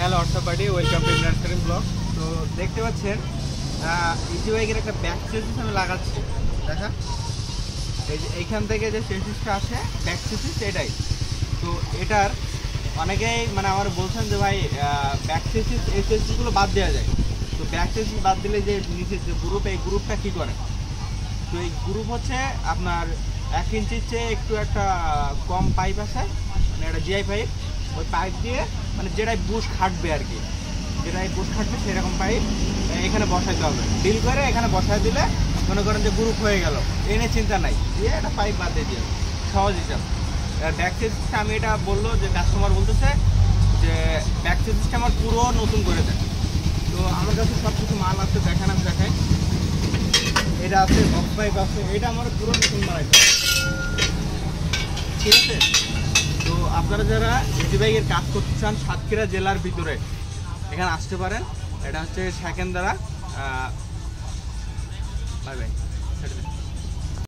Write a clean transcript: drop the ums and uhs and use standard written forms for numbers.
Hello অর্থপাটি, welcome to Imran blog. তো দেখতে পাচ্ছেন ইজি বাইকের একটা ব্যাক চেসিস আমি লাগাচ্ছি। দেখা এই যে এইখান থেকে যে চেসিসটা আসে ব্যাক চেসিস এটাই। তো এটার অনেকেই মানে আমার বলছেন যে ভাই ব্যাক চেসিস এই চেসিসগুলো বাদ দেওয়া যায়। তো ব্যাক চেসিস বাদ দিলে যে নিচের যে গ্রুপ, এই গ্রুপটা কী করে? তো এই গ্রুপ হচ্ছে আপনার 1 ইঞ্চির চেয়ে একটু একটা কম পাইপ আছে, মানে একটা জিআই পাইপ। ওই পাইপ দিয়ে মানে যেটাই বুশ খাটবে আর কি, যেটাই বুশ খাটবে সেরকম পাইপ এখানে বসাইতে হবে। ডিল করে এখানে বসাই দিলে মনে করেন যে গ্রুপ হয়ে গেল, এনে চিন্তা নাই, দিয়ে একটা পাইপ বাদ দিয়ে দিয়ে সহজ হিসাব। ব্যাক চেসিসটা আমি এটা বললো যে কাস্টমার বলতেছে যে ব্যাক চেসিসটা আমার পুরো নতুন করে দেয়। তো আমার কাছে সব কিছু মাল আছে, দেখেন আমি দেখাই। এটা আছে বক্স পাইপ আছে, এটা আমার পুরো নতুন বানাইতে হবে, ঠিক আছে? তো আপনারা যারা ইজি বাইকের কাজ করতে চান সাতক্ষীরা জেলার ভিতরে এখানে আসতে পারেন। এটা হচ্ছে সেকেন্দারা। Bye bye.